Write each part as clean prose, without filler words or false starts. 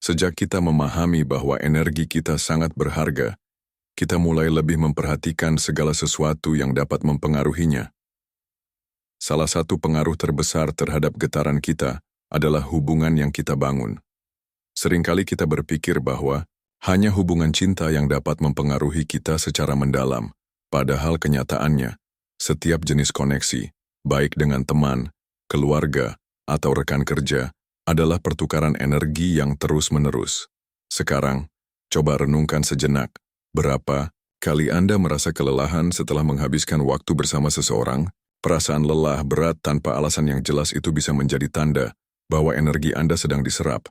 Sejak kita memahami bahwa energi kita sangat berharga, kita mulai lebih memperhatikan segala sesuatu yang dapat mempengaruhinya. Salah satu pengaruh terbesar terhadap getaran kita adalah hubungan yang kita bangun. Seringkali kita berpikir bahwa hanya hubungan cinta yang dapat mempengaruhi kita secara mendalam, padahal kenyataannya, setiap jenis koneksi, baik dengan teman, keluarga, atau rekan kerja, adalah pertukaran energi yang terus-menerus. Sekarang, coba renungkan sejenak, berapa kali Anda merasa kelelahan setelah menghabiskan waktu bersama seseorang? Perasaan lelah berat tanpa alasan yang jelas itu bisa menjadi tanda bahwa energi Anda sedang diserap.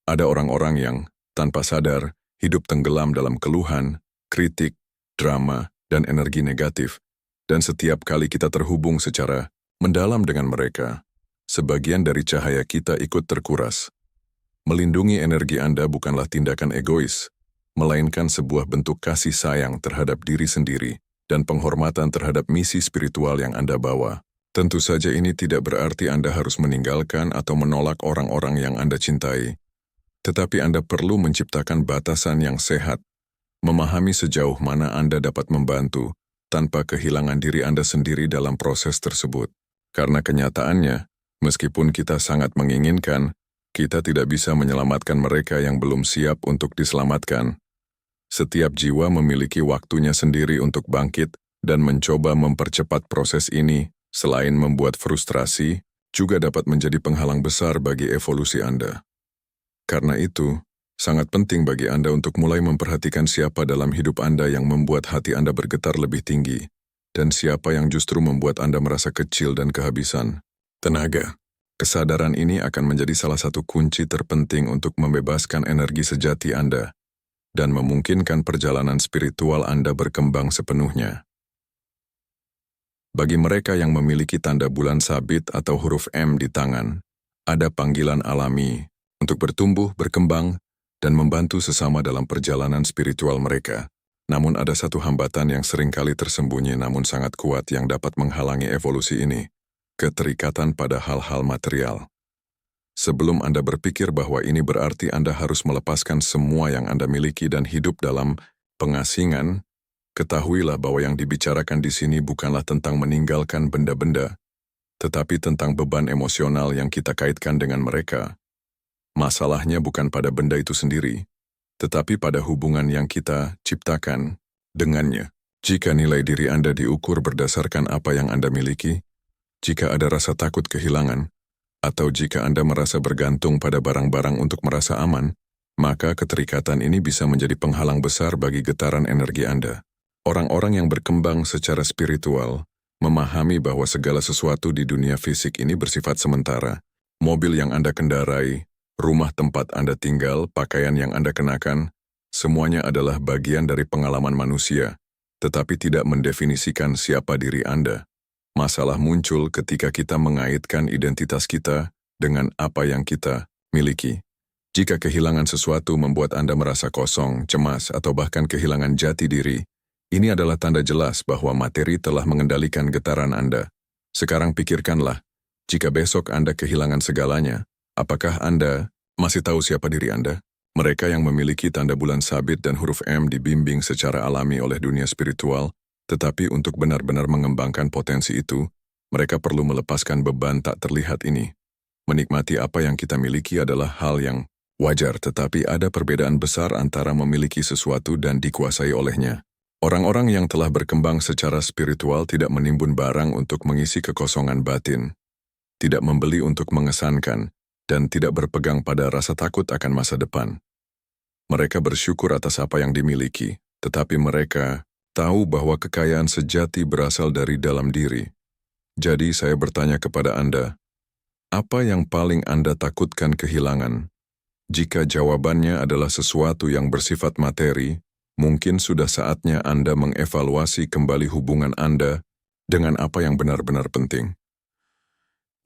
Ada orang-orang yang, tanpa sadar, hidup tenggelam dalam keluhan, kritik, drama, dan energi negatif, dan setiap kali kita terhubung secara mendalam dengan mereka, sebagian dari cahaya kita ikut terkuras. Melindungi energi Anda bukanlah tindakan egois, melainkan sebuah bentuk kasih sayang terhadap diri sendiri dan penghormatan terhadap misi spiritual yang Anda bawa. Tentu saja ini tidak berarti Anda harus meninggalkan atau menolak orang-orang yang Anda cintai, tetapi Anda perlu menciptakan batasan yang sehat, memahami sejauh mana Anda dapat membantu tanpa kehilangan diri Anda sendiri dalam proses tersebut. Karena kenyataannya, meskipun kita sangat menginginkan, kita tidak bisa menyelamatkan mereka yang belum siap untuk diselamatkan. Setiap jiwa memiliki waktunya sendiri untuk bangkit dan mencoba mempercepat proses ini, selain membuat frustrasi, juga dapat menjadi penghalang besar bagi evolusi Anda. Karena itu, sangat penting bagi Anda untuk mulai memperhatikan siapa dalam hidup Anda yang membuat hati Anda bergetar lebih tinggi, dan siapa yang justru membuat Anda merasa kecil dan kehabisan tenaga. Kesadaran ini akan menjadi salah satu kunci terpenting untuk membebaskan energi sejati Anda dan memungkinkan perjalanan spiritual Anda berkembang sepenuhnya. Bagi mereka yang memiliki tanda bulan sabit atau huruf M di tangan, ada panggilan alami untuk bertumbuh, berkembang, dan membantu sesama dalam perjalanan spiritual mereka. Namun ada satu hambatan yang seringkali tersembunyi namun sangat kuat yang dapat menghalangi evolusi ini. Keterikatan pada hal-hal material. Sebelum Anda berpikir bahwa ini berarti Anda harus melepaskan semua yang Anda miliki dan hidup dalam pengasingan, ketahuilah bahwa yang dibicarakan di sini bukanlah tentang meninggalkan benda-benda, tetapi tentang beban emosional yang kita kaitkan dengan mereka. Masalahnya bukan pada benda itu sendiri, tetapi pada hubungan yang kita ciptakan dengannya. Jika nilai diri Anda diukur berdasarkan apa yang Anda miliki, jika ada rasa takut kehilangan, atau jika Anda merasa bergantung pada barang-barang untuk merasa aman, maka keterikatan ini bisa menjadi penghalang besar bagi getaran energi Anda. Orang-orang yang berkembang secara spiritual memahami bahwa segala sesuatu di dunia fisik ini bersifat sementara. Mobil yang Anda kendarai, rumah tempat Anda tinggal, pakaian yang Anda kenakan, semuanya adalah bagian dari pengalaman manusia, tetapi tidak mendefinisikan siapa diri Anda. Masalah muncul ketika kita mengaitkan identitas kita dengan apa yang kita miliki. Jika kehilangan sesuatu membuat Anda merasa kosong, cemas, atau bahkan kehilangan jati diri, ini adalah tanda jelas bahwa materi telah mengendalikan getaran Anda. Sekarang pikirkanlah, jika besok Anda kehilangan segalanya, apakah Anda masih tahu siapa diri Anda? Mereka yang memiliki tanda bulan sabit dan huruf M dibimbing secara alami oleh dunia spiritual, tetapi untuk benar-benar mengembangkan potensi itu, mereka perlu melepaskan beban tak terlihat ini. Menikmati apa yang kita miliki adalah hal yang wajar, tetapi ada perbedaan besar antara memiliki sesuatu dan dikuasai olehnya. Orang-orang yang telah berkembang secara spiritual tidak menimbun barang untuk mengisi kekosongan batin, tidak membeli untuk mengesankan, dan tidak berpegang pada rasa takut akan masa depan. Mereka bersyukur atas apa yang dimiliki, tetapi mereka tahu bahwa kekayaan sejati berasal dari dalam diri. Jadi saya bertanya kepada Anda, apa yang paling Anda takutkan kehilangan? Jika jawabannya adalah sesuatu yang bersifat materi, mungkin sudah saatnya Anda mengevaluasi kembali hubungan Anda dengan apa yang benar-benar penting.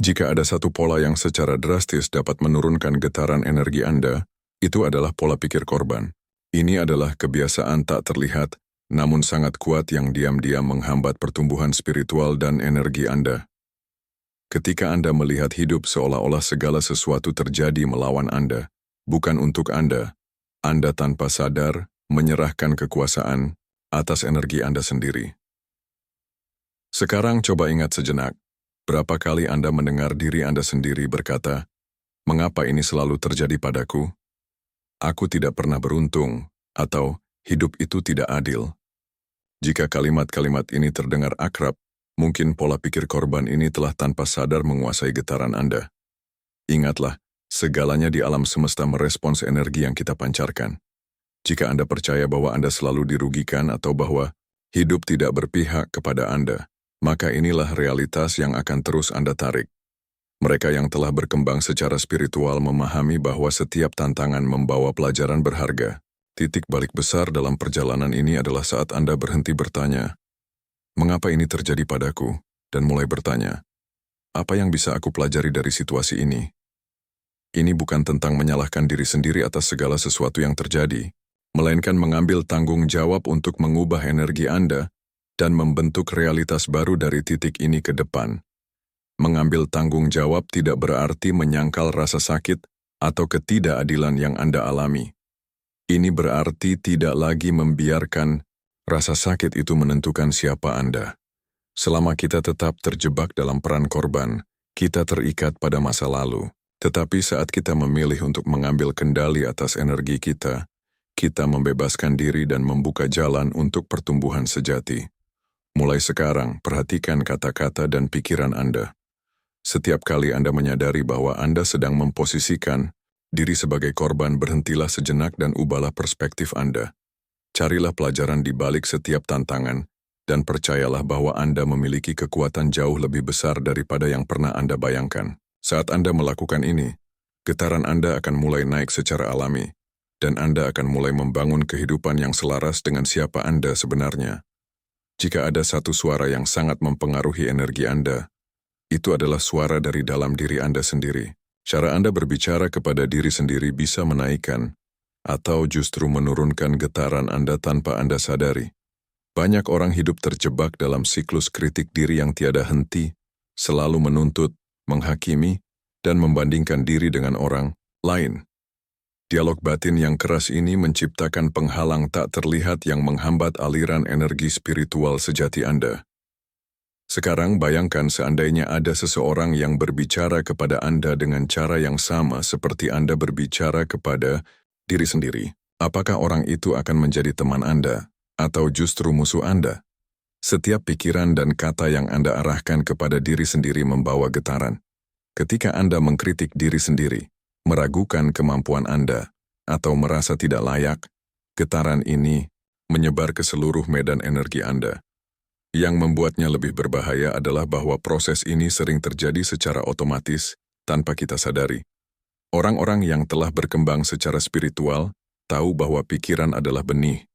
Jika ada satu pola yang secara drastis dapat menurunkan getaran energi Anda, itu adalah pola pikir korban. Ini adalah kebiasaan tak terlihat, namun sangat kuat yang diam-diam menghambat pertumbuhan spiritual dan energi Anda. Ketika Anda melihat hidup seolah-olah segala sesuatu terjadi melawan Anda, bukan untuk Anda. Anda tanpa sadar menyerahkan kekuasaan atas energi Anda sendiri. Sekarang coba ingat sejenak, berapa kali Anda mendengar diri Anda sendiri berkata, "Mengapa ini selalu terjadi padaku? Aku tidak pernah beruntung," atau "Hidup itu tidak adil." Jika kalimat-kalimat ini terdengar akrab, mungkin pola pikir korban ini telah tanpa sadar menguasai getaran Anda. Ingatlah, segalanya di alam semesta merespons energi yang kita pancarkan. Jika Anda percaya bahwa Anda selalu dirugikan atau bahwa hidup tidak berpihak kepada Anda, maka inilah realitas yang akan terus Anda tarik. Mereka yang telah berkembang secara spiritual memahami bahwa setiap tantangan membawa pelajaran berharga. Titik balik besar dalam perjalanan ini adalah saat Anda berhenti bertanya, "Mengapa ini terjadi padaku?" dan mulai bertanya, "Apa yang bisa aku pelajari dari situasi ini?" Ini bukan tentang menyalahkan diri sendiri atas segala sesuatu yang terjadi, melainkan mengambil tanggung jawab untuk mengubah energi Anda dan membentuk realitas baru dari titik ini ke depan. Mengambil tanggung jawab tidak berarti menyangkal rasa sakit atau ketidakadilan yang Anda alami. Ini berarti tidak lagi membiarkan rasa sakit itu menentukan siapa Anda. Selama kita tetap terjebak dalam peran korban, kita terikat pada masa lalu. Tetapi saat kita memilih untuk mengambil kendali atas energi kita membebaskan diri dan membuka jalan untuk pertumbuhan sejati. Mulai sekarang, perhatikan kata-kata dan pikiran Anda. Setiap kali Anda menyadari bahwa Anda sedang memposisikan diri sebagai korban, berhentilah sejenak dan ubahlah perspektif Anda. Carilah pelajaran di balik setiap tantangan, dan percayalah bahwa Anda memiliki kekuatan jauh lebih besar daripada yang pernah Anda bayangkan. Saat Anda melakukan ini, getaran Anda akan mulai naik secara alami, dan Anda akan mulai membangun kehidupan yang selaras dengan siapa Anda sebenarnya. Jika ada satu suara yang sangat mempengaruhi energi Anda, itu adalah suara dari dalam diri Anda sendiri. Cara Anda berbicara kepada diri sendiri bisa menaikkan atau justru menurunkan getaran Anda tanpa Anda sadari. Banyak orang hidup terjebak dalam siklus kritik diri yang tiada henti, selalu menuntut, menghakimi, dan membandingkan diri dengan orang lain. Dialog batin yang keras ini menciptakan penghalang tak terlihat yang menghambat aliran energi spiritual sejati Anda. Sekarang bayangkan seandainya ada seseorang yang berbicara kepada Anda dengan cara yang sama seperti Anda berbicara kepada diri sendiri. Apakah orang itu akan menjadi teman Anda atau justru musuh Anda? Setiap pikiran dan kata yang Anda arahkan kepada diri sendiri membawa getaran. Ketika Anda mengkritik diri sendiri, meragukan kemampuan Anda, atau merasa tidak layak, getaran ini menyebar ke seluruh medan energi Anda. Yang membuatnya lebih berbahaya adalah bahwa proses ini sering terjadi secara otomatis tanpa kita sadari. Orang-orang yang telah berkembang secara spiritual tahu bahwa pikiran adalah benih.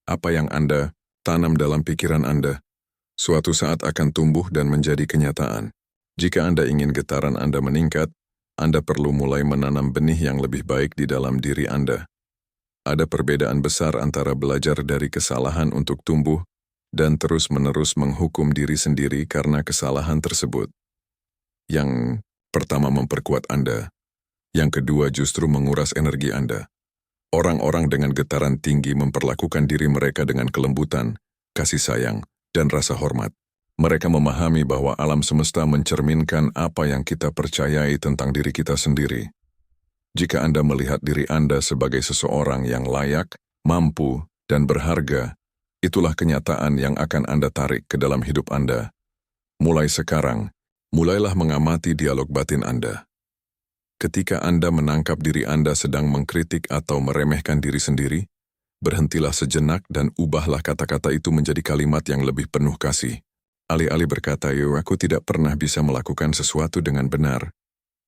Apa yang Anda tanam dalam pikiran Anda, suatu saat akan tumbuh dan menjadi kenyataan. Jika Anda ingin getaran Anda meningkat, Anda perlu mulai menanam benih yang lebih baik di dalam diri Anda. Ada perbedaan besar antara belajar dari kesalahan untuk tumbuh dan terus-menerus menghukum diri sendiri karena kesalahan tersebut. Yang pertama memperkuat Anda, yang kedua justru menguras energi Anda. Orang-orang dengan getaran tinggi memperlakukan diri mereka dengan kelembutan, kasih sayang, dan rasa hormat. Mereka memahami bahwa alam semesta mencerminkan apa yang kita percayai tentang diri kita sendiri. Jika Anda melihat diri Anda sebagai seseorang yang layak, mampu, dan berharga, itulah kenyataan yang akan Anda tarik ke dalam hidup Anda. Mulai sekarang, mulailah mengamati dialog batin Anda. Ketika Anda menangkap diri Anda sedang mengkritik atau meremehkan diri sendiri, berhentilah sejenak dan ubahlah kata-kata itu menjadi kalimat yang lebih penuh kasih. Alih-alih berkata, aku tidak pernah bisa melakukan sesuatu dengan benar.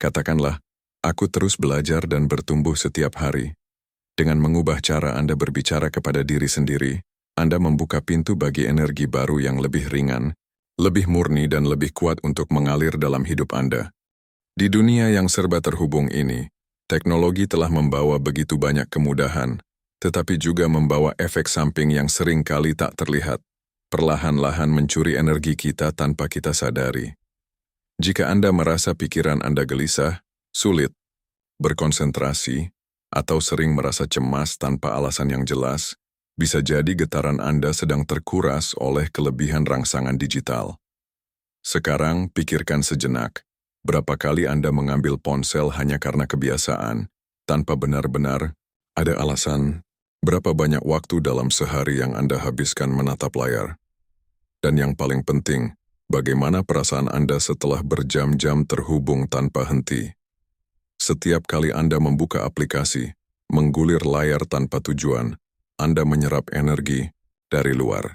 Katakanlah, aku terus belajar dan bertumbuh setiap hari. Dengan mengubah cara Anda berbicara kepada diri sendiri, Anda membuka pintu bagi energi baru yang lebih ringan, lebih murni dan lebih kuat untuk mengalir dalam hidup Anda. Di dunia yang serba terhubung ini, teknologi telah membawa begitu banyak kemudahan, tetapi juga membawa efek samping yang sering kali tak terlihat. Perlahan-lahan mencuri energi kita tanpa kita sadari. Jika Anda merasa pikiran Anda gelisah, sulit berkonsentrasi, atau sering merasa cemas tanpa alasan yang jelas, bisa jadi getaran Anda sedang terkuras oleh kelebihan rangsangan digital. Sekarang pikirkan sejenak, berapa kali Anda mengambil ponsel hanya karena kebiasaan, tanpa benar-benar ada alasan. Berapa banyak waktu dalam sehari yang Anda habiskan menatap layar? Dan yang paling penting, bagaimana perasaan Anda setelah berjam-jam terhubung tanpa henti? Setiap kali Anda membuka aplikasi, menggulir layar tanpa tujuan, Anda menyerap energi dari luar.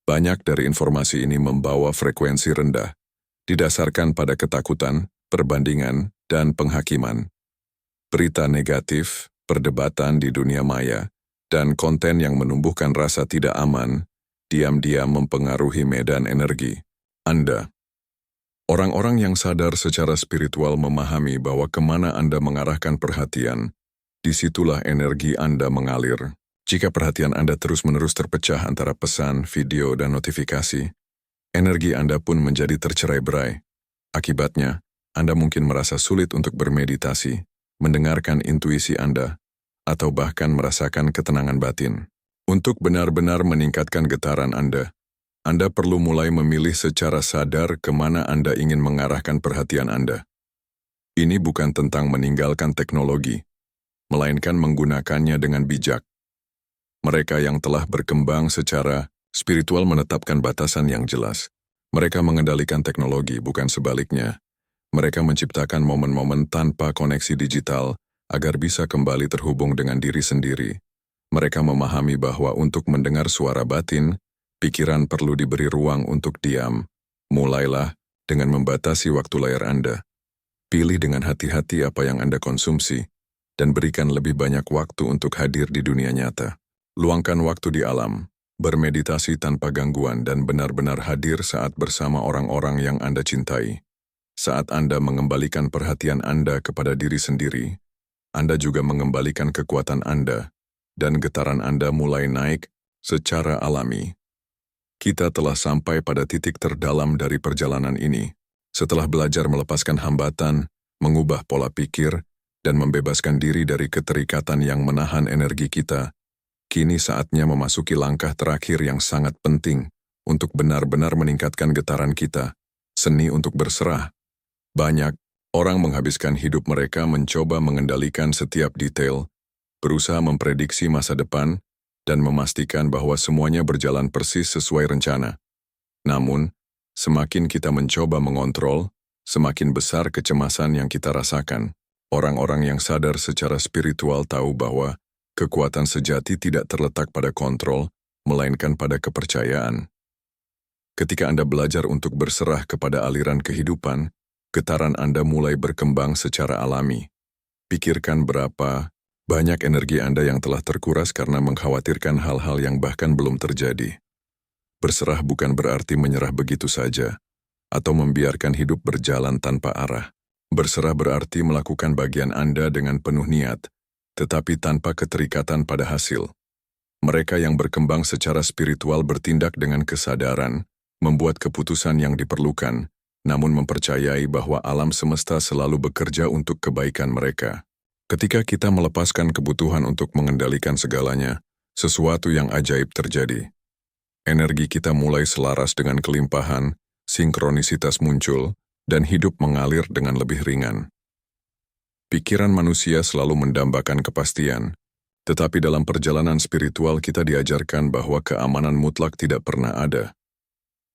Banyak dari informasi ini membawa frekuensi rendah, didasarkan pada ketakutan, perbandingan, dan penghakiman. Berita negatif, perdebatan di dunia maya, dan konten yang menumbuhkan rasa tidak aman, diam-diam mempengaruhi medan energi Anda. Orang-orang yang sadar secara spiritual memahami bahwa kemana Anda mengarahkan perhatian, disitulah energi Anda mengalir. Jika perhatian Anda terus-menerus terpecah antara pesan, video, dan notifikasi, energi Anda pun menjadi tercerai-berai. Akibatnya, Anda mungkin merasa sulit untuk bermeditasi, mendengarkan intuisi Anda, atau bahkan merasakan ketenangan batin. Untuk benar-benar meningkatkan getaran Anda perlu mulai memilih secara sadar kemana Anda ingin mengarahkan perhatian Anda. Ini bukan tentang meninggalkan teknologi, melainkan menggunakannya dengan bijak. Mereka yang telah berkembang secara spiritual menetapkan batasan yang jelas. Mereka mengendalikan teknologi, bukan sebaliknya. Mereka menciptakan momen-momen tanpa koneksi digital agar bisa kembali terhubung dengan diri sendiri. Mereka memahami bahwa untuk mendengar suara batin, pikiran perlu diberi ruang untuk diam. Mulailah dengan membatasi waktu layar Anda. Pilih dengan hati-hati apa yang Anda konsumsi, dan berikan lebih banyak waktu untuk hadir di dunia nyata. Luangkan waktu di alam, bermeditasi tanpa gangguan dan benar-benar hadir saat bersama orang-orang yang Anda cintai. Saat Anda mengembalikan perhatian Anda kepada diri sendiri, Anda juga mengembalikan kekuatan Anda, dan getaran Anda mulai naik secara alami. Kita telah sampai pada titik terdalam dari perjalanan ini. Setelah belajar melepaskan hambatan, mengubah pola pikir, dan membebaskan diri dari keterikatan yang menahan energi kita, kini saatnya memasuki langkah terakhir yang sangat penting untuk benar-benar meningkatkan getaran kita, seni untuk berserah. Banyak orang menghabiskan hidup mereka mencoba mengendalikan setiap detail, berusaha memprediksi masa depan, dan memastikan bahwa semuanya berjalan persis sesuai rencana. Namun, semakin kita mencoba mengontrol, semakin besar kecemasan yang kita rasakan. Orang-orang yang sadar secara spiritual tahu bahwa kekuatan sejati tidak terletak pada kontrol, melainkan pada kepercayaan. Ketika Anda belajar untuk berserah kepada aliran kehidupan, getaran Anda mulai berkembang secara alami. Pikirkan berapa banyak energi Anda yang telah terkuras karena mengkhawatirkan hal-hal yang bahkan belum terjadi. Berserah bukan berarti menyerah begitu saja, atau membiarkan hidup berjalan tanpa arah. Berserah berarti melakukan bagian Anda dengan penuh niat, tetapi tanpa keterikatan pada hasil. Mereka yang berkembang secara spiritual bertindak dengan kesadaran, membuat keputusan yang diperlukan, namun mempercayai bahwa alam semesta selalu bekerja untuk kebaikan mereka. Ketika kita melepaskan kebutuhan untuk mengendalikan segalanya, sesuatu yang ajaib terjadi. Energi kita mulai selaras dengan kelimpahan, sinkronisitas muncul, dan hidup mengalir dengan lebih ringan. Pikiran manusia selalu mendambakan kepastian, tetapi dalam perjalanan spiritual kita diajarkan bahwa keamanan mutlak tidak pernah ada.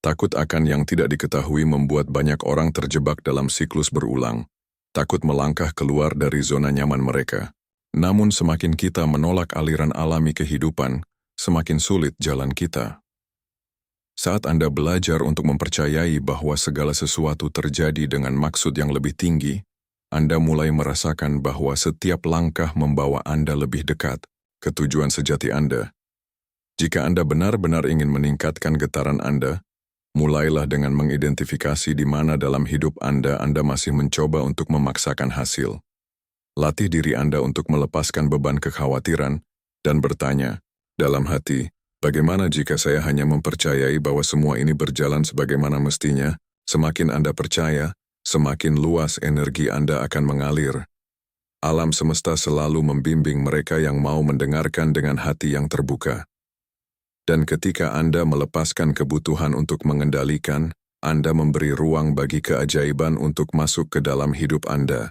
Takut akan yang tidak diketahui membuat banyak orang terjebak dalam siklus berulang, takut melangkah keluar dari zona nyaman mereka. Namun semakin kita menolak aliran alami kehidupan, semakin sulit jalan kita. Saat Anda belajar untuk mempercayai bahwa segala sesuatu terjadi dengan maksud yang lebih tinggi, Anda mulai merasakan bahwa setiap langkah membawa Anda lebih dekat ke tujuan sejati Anda. Jika Anda benar-benar ingin meningkatkan getaran Anda, mulailah dengan mengidentifikasi di mana dalam hidup Anda masih mencoba untuk memaksakan hasil. Latih diri Anda untuk melepaskan beban kekhawatiran dan bertanya, dalam hati, bagaimana jika saya hanya mempercayai bahwa semua ini berjalan sebagaimana mestinya? Semakin Anda percaya, semakin luas energi Anda akan mengalir. Alam semesta selalu membimbing mereka yang mau mendengarkan dengan hati yang terbuka. Dan ketika Anda melepaskan kebutuhan untuk mengendalikan, Anda memberi ruang bagi keajaiban untuk masuk ke dalam hidup Anda.